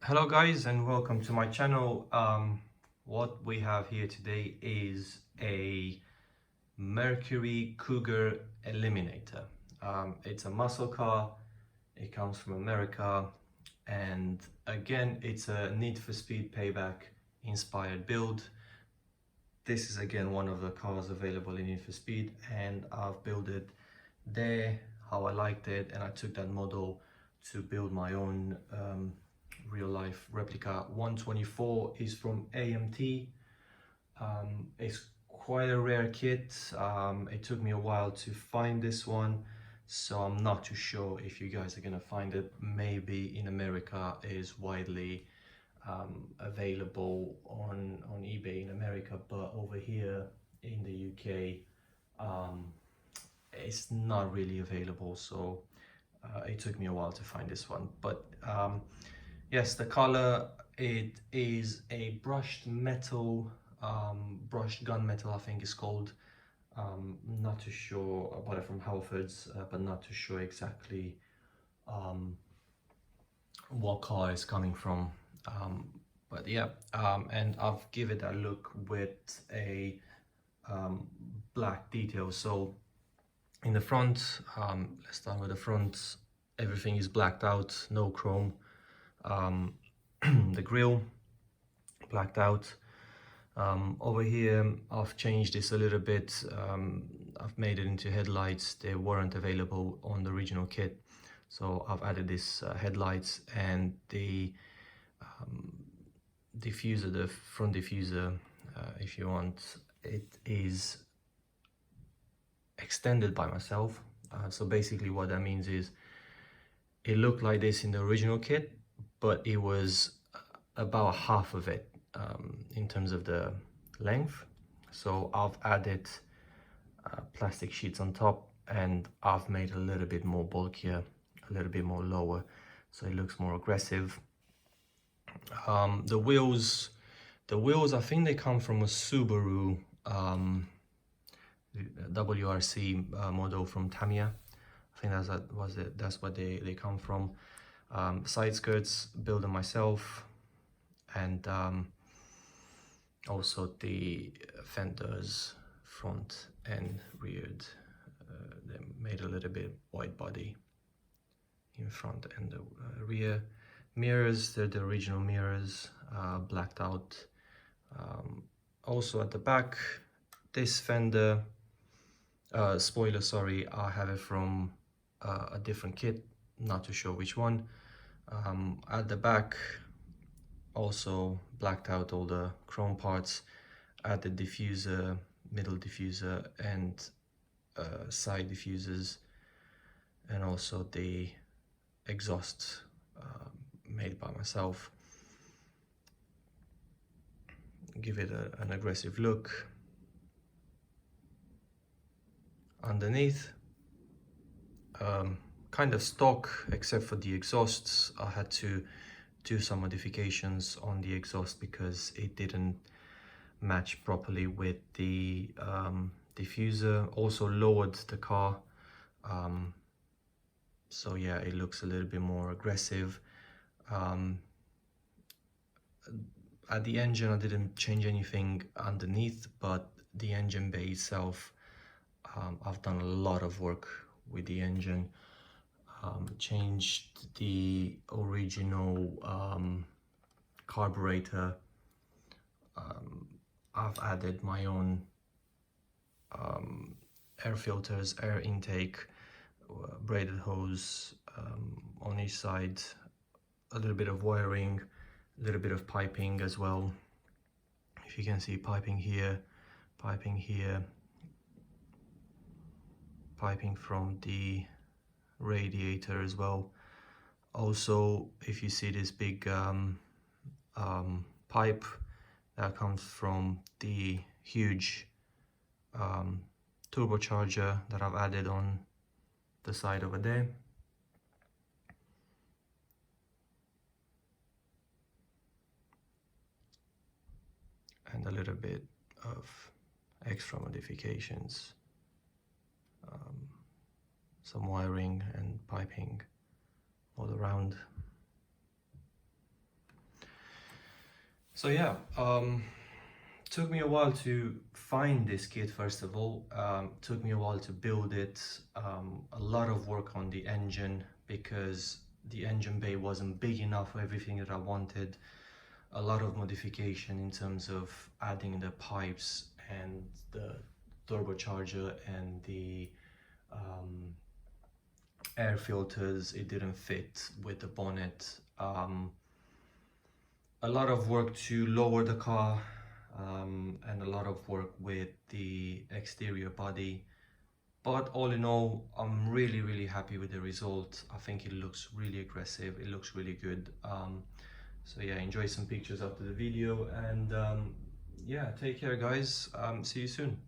Hello guys and welcome to my channel. What we have here today is a Mercury Cougar Eliminator. It's a muscle car, it comes from America, and again it's a Need for Speed Payback inspired build. This is again one of the cars available in Need for Speed, and I've built it there how I liked it, and I took that model to build my own real life replica. 124 is from AMT. It's quite a rare kit. It took me a while to find this one, so I'm not too sure if you guys are gonna find it. Maybe in America is widely available on eBay in America, but over here in the UK it's not really available, so it took me a while to find this one. But yes, the color, it is a brushed metal, brushed gunmetal I think it's called. Not too sure, I bought it from Halfords, but not too sure exactly what color it's coming from. But yeah, and I've given it a look with a black detail. So in the front, let's start with the front. Everything is blacked out, no chrome. The grille blacked out. Over here I've changed this a little bit. I've made it into headlights. They weren't available on the original kit, so I've added this headlights, and the diffuser, the front diffuser, if you want, it is extended by myself. So basically what that means is it looked like this in the original kit, but it was about half of it in terms of the length. So I've added plastic sheets on top, and I've made a little bit more bulkier, a little bit more lower, so it looks more aggressive. The wheels I think they come from a Subaru WRC model from Tamiya. I think that's what they come from. Side skirts built them myself, and also the fenders, front and reared, they made a little bit wide body in front and the rear. Mirrors, they're the original mirrors, blacked out. Also at the back, this fender spoiler, sorry, I have it from a different kit, not too sure which one. At the back also blacked out all the chrome parts. Added diffuser, middle diffuser, and side diffusers, and also the exhaust made by myself. Give it an aggressive look. Underneath, kind of stock except for the exhausts. I had to do some modifications on the exhaust because it didn't match properly with the diffuser. Also lowered the car, so yeah, it looks a little bit more aggressive. At the engine I didn't change anything underneath, but the engine bay itself, I've done a lot of work with the engine. Changed the original carburetor. I've added my own air filters, air intake, braided hose on each side, a little bit of wiring, a little bit of piping as well. If you can see, piping here, piping here, piping from the radiator as well. Also, if you see this big pipe that comes from the huge turbocharger that I've added on the side over there. And a little bit of extra modifications, some wiring and piping all around. So yeah, took me a while to find this kit. First of all, took me a while to build it. A lot of work on the engine because the engine bay wasn't big enough for everything that I wanted. A lot of modification in terms of adding the pipes and the turbocharger and the air filters. It didn't fit with the bonnet. A lot of work to lower the car, and a lot of work with the exterior body. But all in all, I'm really happy with the result. I think it looks really aggressive, it looks really good. So yeah, enjoy some pictures after the video, and yeah, take care guys. See you soon.